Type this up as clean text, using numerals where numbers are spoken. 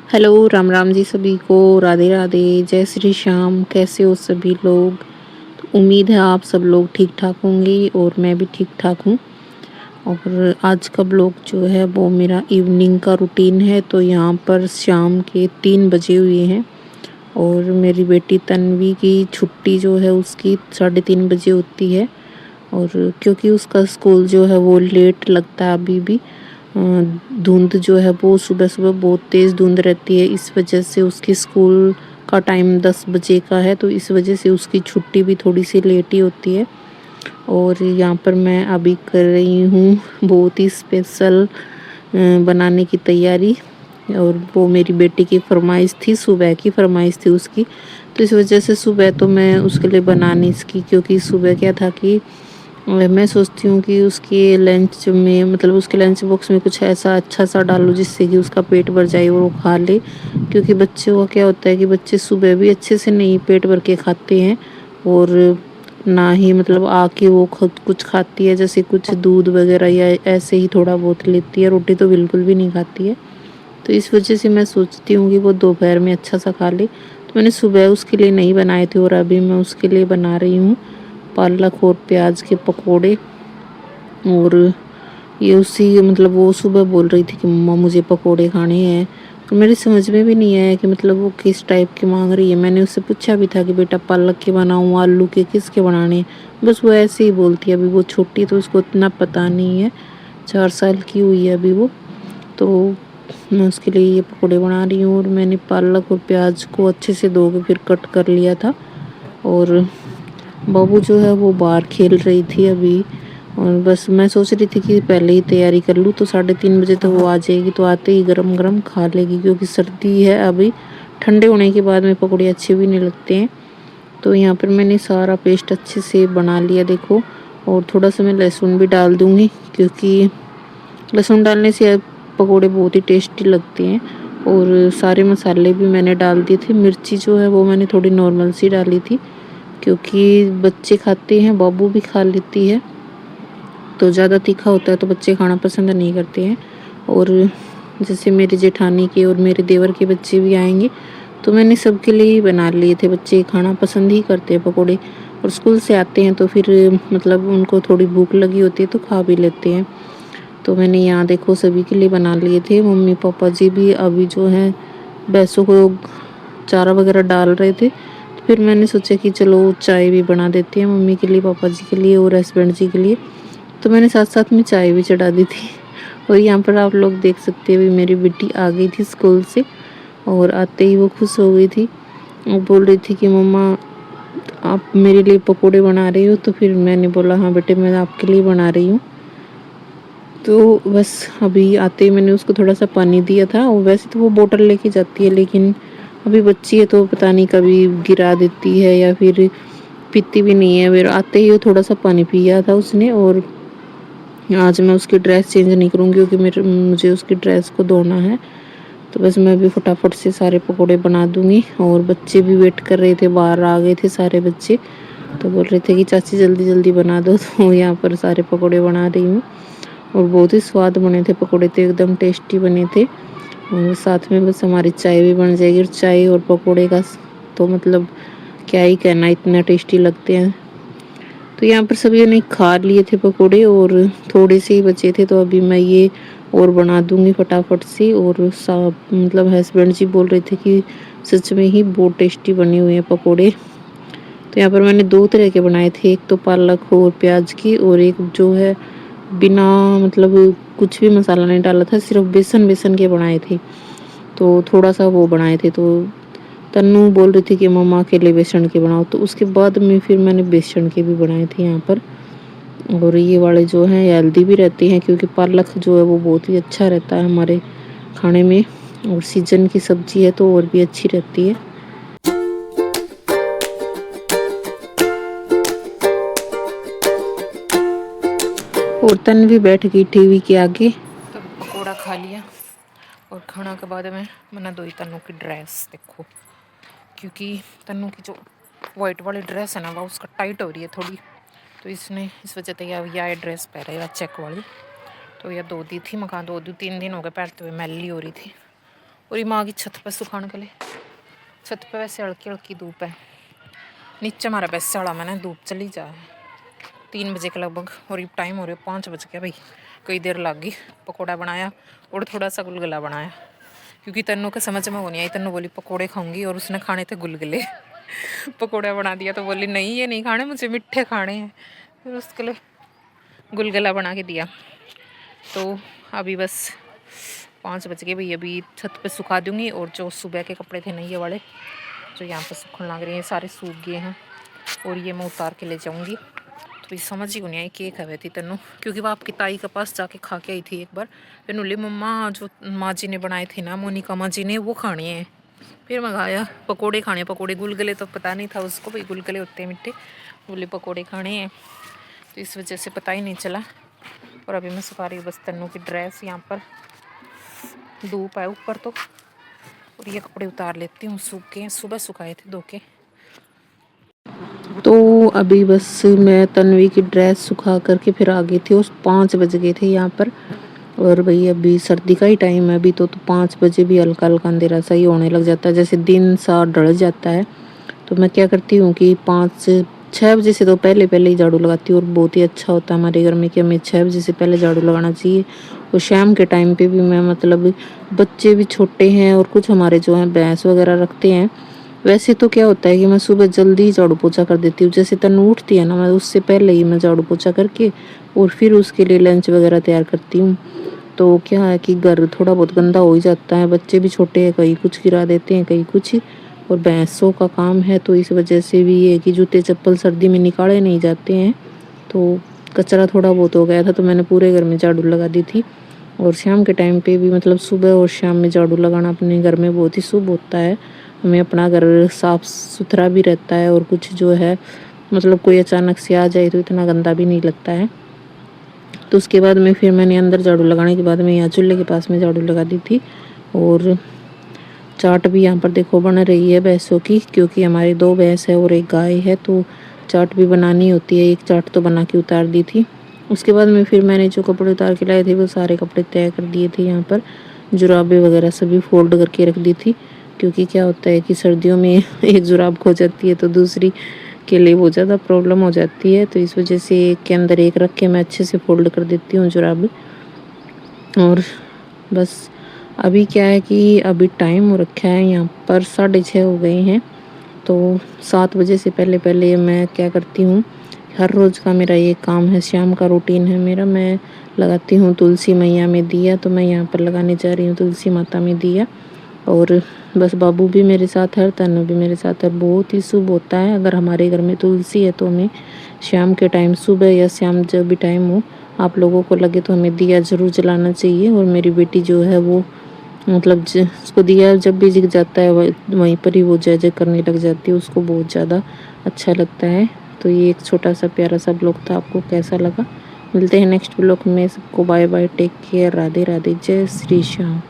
Hello, Ram Ram ji सभी को। राधे राधे, जय श्री श्याम। कैसे हो सभी लोग? तो उम्मीद है आप सब लोग ठीक ठाक होंगे और मैं भी ठीक ठाक हूँ। और आज का ब्लॉग जो है वो मेरा इवनिंग का रूटीन है। तो यहाँ पर शाम के 3 बजे हुए हैं और मेरी बेटी तन्वी की छुट्टी जो है उसकी 3:30 बजे होती है। और क्योंकि उसका स्कूल जो है वो लेट लगता है अभी भी। धुंध जो है वो सुबह सुबह बहुत तेज़ धुंध रहती है, इस वजह से उसकी स्कूल का टाइम 10 बजे का है। तो इस वजह से उसकी छुट्टी भी थोड़ी सी लेट ही होती है। और यहाँ पर मैं अभी कर रही हूँ बहुत ही स्पेशल बनाने की तैयारी। और वो मेरी बेटी की फरमाइश थी, सुबह की फरमाइश थी उसकी। तो इस वजह से सुबह तो मैं उसके लिए बना नहीं सकी, क्योंकि सुबह क्या था कि मैं सोचती हूँ कि उसके लंच में मतलब उसके लंच बॉक्स में कुछ ऐसा अच्छा सा डालूँ जिससे कि उसका पेट भर जाए और वो खा ले। क्योंकि बच्चों का क्या होता है कि बच्चे सुबह भी अच्छे से नहीं पेट भर के खाते हैं। और ना ही मतलब आके वो खुद कुछ खाती है, जैसे कुछ दूध वगैरह या ऐसे ही थोड़ा बहुत लेती है, रोटी तो बिल्कुल भी नहीं खाती है। तो इस वजह से मैं सोचती हूँ कि वो दोपहर में अच्छा सा खा ले। तो मैंने सुबह उसके लिए नहीं बनाए थे और अभी मैं उसके लिए बना रही हूँ पालक और प्याज के पकोड़े। और ये उसी मतलब वो सुबह बोल रही थी कि मम्मा मुझे पकोड़े खाने हैं। और मेरी समझ में भी नहीं आया कि मतलब वो किस टाइप के मांग रही है। मैंने उससे पूछा भी था कि बेटा पालक के बनाऊँ, आलू के, किसके बनाने हैं। बस वो ऐसे ही बोलती है, अभी वो छोटी तो उसको इतना पता नहीं है, 4 साल की हुई है अभी वो। तो मैं उसके लिए ये पकोड़े बना रही हूँ। और मैंने पालक और प्याज को अच्छे से धो के फिर कट कर लिया था। और बाबू जो है वो बाहर खेल रही थी अभी। और बस मैं सोच रही थी कि पहले ही तैयारी कर लूँ तो 3:30 बजे तक वो आ जाएगी, तो आते ही गरम गरम खा लेगी, क्योंकि सर्दी है अभी। ठंडे होने के बाद में पकौड़े अच्छे भी नहीं लगते हैं। तो यहाँ पर मैंने सारा पेस्ट अच्छे से बना लिया, देखो। और थोड़ा सा मैं लहसुन भी डाल दूँगी, क्योंकि लहसुन डालने से पकौड़े बहुत ही टेस्टी लगते हैं। और सारे मसाले भी मैंने डाल दिए थे। मिर्ची जो है वो मैंने थोड़ी नॉर्मल सी डाली थी, क्योंकि बच्चे खाते हैं, बाबू भी खा लेती है। तो ज़्यादा तीखा होता है तो बच्चे खाना पसंद नहीं करते हैं। और जैसे मेरी जेठानी के और मेरे देवर के बच्चे भी आएंगे, तो मैंने सबके लिए ही बना लिए थे। बच्चे खाना पसंद ही करते हैं पकोड़े। और स्कूल से आते हैं तो फिर मतलब उनको थोड़ी भूख लगी होती है तो खा भी लेते हैं। तो मैंने यहाँ देखो सभी के लिए बना लिए थे। मम्मी पापा जी भी अभी जो है भैंसों को चारा वगैरह डाल रहे थे। तो फिर मैंने सोचा कि चलो चाय भी बना देते हैं मम्मी के लिए, पापा जी के लिए और हस्बैंड जी के लिए। तो मैंने साथ साथ में चाय भी चढ़ा दी थी। और यहाँ पर आप लोग देख सकते हैं, अभी मेरी बेटी आ गई थी स्कूल से। और आते ही वो खुश हो गई थी और बोल रही थी कि मम्मा आप मेरे लिए पकोड़े बना रही हो। तो फिर मैंने बोला हाँ बेटे, मैं आपके लिए बना रही हूँ। तो बस अभी आते ही मैंने उसको थोड़ा सा पानी दिया था। और वैसे तो वो बोतल लेके जाती है, लेकिन अभी बच्ची है तो पता नहीं कभी गिरा देती है या फिर पीती भी नहीं है। फिर आते ही वो थोड़ा सा पानी पिया था उसने। और आज मैं उसकी ड्रेस चेंज नहीं करूँगी, क्योंकि मुझे उसकी ड्रेस को धोना है। तो बस मैं भी फटाफट से सारे पकोड़े बना दूंगी। और बच्चे भी वेट कर रहे थे, बाहर आ गए थे सारे बच्चे। तो बोल रहे थे कि चाची जल्दी जल्दी बना दो। तो यहाँ पर सारे पकोड़े बना रही हूँ। और बहुत ही स्वाद बने थे पकोड़े, तो एकदम टेस्टी बने थे। और साथ में बस हमारी चाय भी बन जाएगी। और चाय और पकोड़े का तो मतलब क्या ही कहना, इतना टेस्टी लगते हैं। तो यहाँ पर सभी ने खा लिए थे पकोड़े और थोड़े से ही बचे थे। तो अभी मैं ये और बना दूंगी फटाफट से। और मतलब हस्बैंड जी बोल रहे थे कि सच में ही बहुत टेस्टी बने हुए हैं पकोड़े। तो यहाँ पर मैंने 2 तरह के बनाए थे, एक तो पालक और प्याज की, और एक जो है बिना मतलब कुछ भी मसाला नहीं डाला था, सिर्फ बेसन बेसन के बनाए थे। तो थोड़ा सा वो बनाए थे। तो तन्नू बोल रही थी कि मम्मा के लिए बेसन के बनाओ, तो उसके बाद में फिर मैंने बेसन के भी बनाए थे यहाँ पर। और ये वाले जो हैं हेल्दी भी रहते हैं, क्योंकि पालक जो है वो बहुत ही अच्छा रहता है हमारे खाने में। और सीजन की सब्जी है तो और भी अच्छी रहती है। और तन्वी बैठ गई टीवी के आगे। तो पकौड़ा खा लिया और खाना के बाद में मैंने धोई तन्नू की ड्रेस, देखो। क्योंकि तन्नू की जो वाइट वाली ड्रेस है ना, वो उसका टाइट हो रही है थोड़ी। तो इसने इस वजह से यह ड्रेस पहने चेक वाली। तो यह धो दी थी, मकान धो दी, 3 दिन हो गए पहनते हुए, मैली हो रही थी। और ये माँ की छत पर सुखाने के लिए। छत पे वैसे हल्की हल्की धूप है, नीचे हमारा वैसे वाला मैंने धूप चली जाए 3 बजे के लगभग, और ये टाइम हो रहा है 5 बज गया भाई। कई देर लग गई। पकौड़ा बनाया और थोड़ा सा गुलगुला बनाया, क्योंकि तन्नू के समझ में वो नहीं आई। तन्नू बोली पकौड़े खाऊंगी और उसने खाने थे गुलगुले। पकौड़ा बना दिया तो बोली नहीं ये नहीं खाने, मुझे मिठे खाने हैं। फिर उसके लिए गुलगुला बना के दिया। तो अभी बस 5 बज गए भाई। अभी छत पे सुखा दूंगी, और जो सुबह के कपड़े थे नहीं ये वाले जो यहाँ पे सूखने लग रहे हैं, सारे सूख गए हैं, और ये मैं उतार के ले जाऊंगी। तो ये समझ ही नहीं आई केक खावे थी तन्नू, क्योंकि वो आपकी ताई के पास जाके खा के आई थी एक बार। फिर बोली मम्मा जो माँ जी ने बनाए थे ना, मोनिका माँ जी ने, वो खाने हैं। फिर मंगाया पकोड़े खाने, पकोड़े। गुलगुले तो पता नहीं था उसको भाई गुलगुले होते हैं मिट्टे, बोले पकोड़े खाने हैं, तो इस वजह से पता ही नहीं चला। और अभी मैं सुखा रही हूँ बस तन्नू की ड्रेस। यहाँ पर धूप है ऊपर तो, और ये कपड़े उतार लेती हूँ, सूख के सुबह सुखाए थे धो के। तो अभी बस मैं तन्वी की ड्रेस सुखा करके फिर आ गई थी, उस 5 बज गए थे यहाँ पर। और भाई अभी सर्दी का ही टाइम है अभी तो 5 बजे भी हल्का हल्का अंधेरा सा ही होने लग जाता है, जैसे दिन सा ढल जाता है। तो मैं क्या करती हूँ कि 5-6 बजे से तो पहले पहले ही झाड़ू लगाती हूँ, और बहुत ही अच्छा होता है हमारे घर में कि हमें 6 बजे से पहले झाड़ू लगाना चाहिए। और शाम के टाइम पे भी मैं मतलब बच्चे भी छोटे हैं और कुछ हमारे जो हैं भैंस वगैरह रखते हैं, वैसे तो क्या होता है कि मैं सुबह जल्दी झाड़ू पोछा कर देती हूँ। जैसे तन्नू उठती है ना, मैं उससे पहले ही मैं झाड़ू पोछा करके और फिर उसके लिए लंच वगैरह तैयार करती हूँ। तो क्या है कि घर थोड़ा बहुत गंदा हो ही जाता है, बच्चे भी छोटे हैं, कहीं कुछ गिरा देते हैं कहीं कुछ, और भैंसों का काम है, तो इस वजह से भी ये कि जूते चप्पल सर्दी में निकाले नहीं जाते हैं। तो कचरा थोड़ा बहुत हो गया था, तो मैंने पूरे घर में झाड़ू लगा दी थी। और शाम के टाइम पे भी मतलब सुबह और शाम में झाड़ू लगाना अपने घर में बहुत ही शुभ होता है। हमें अपना घर साफ सुथरा भी रहता है, और कुछ जो है मतलब कोई अचानक से आ जाए तो इतना गंदा भी नहीं लगता है। तो उसके बाद में फिर मैंने अंदर झाड़ू लगाने के बाद में यहाँ चूल्हे के पास में झाड़ू लगा दी थी। और चाट भी यहाँ पर देखो बन रही है भैंसों की, क्योंकि हमारी 2 भैंस है और एक गाय है, तो चाट भी बनानी होती है। एक चाट तो बना के उतार दी थी। उसके बाद में फिर मैंने जो कपड़े उतार के लाए थे वो सारे कपड़े तय कर दिए थे। यहाँ पर जुराबे वगैरह सभी फोल्ड करके रख दी थी, क्योंकि क्या होता है कि सर्दियों में एक जुराब खो जाती है तो दूसरी के लिए बहुत ज़्यादा प्रॉब्लम हो जाती है। तो इस वजह से एक के अंदर एक रख के मैं अच्छे से फोल्ड कर देती हूँ जुराब। और बस अभी क्या है कि अभी टाइम हो रखा है यहाँ पर 6:30 हो गए हैं। तो 7 बजे से पहले पहले मैं क्या करती हूँ, हर रोज़ का मेरा ये काम है, शाम का रूटीन है मेरा। मैं लगाती हूँ तुलसी मैया में दिया, तो मैं यहाँ पर लगाने जा रही हूँ तुलसी माता में दिया। और बस बाबू भी मेरे साथ है, तन्नू भी मेरे साथ है। बहुत ही शुभ होता है अगर हमारे घर में तुलसी है, तो हमें शाम के टाइम, सुबह या शाम जब भी टाइम हो आप लोगों को लगे तो हमें दिया ज़रूर जलाना चाहिए। और मेरी बेटी जो है वो मतलब उसको दिया जब भी जग जाता है वहीं पर ही वो जय जय करने लग जाती है, उसको बहुत ज़्यादा अच्छा लगता है। तो ये एक छोटा सा प्यारा सा ब्लॉग था, आपको कैसा लगा? मिलते हैं नेक्स्ट ब्लॉग में। सबको bye bye, take care, Radhe Radhe, जय श्री श्याम।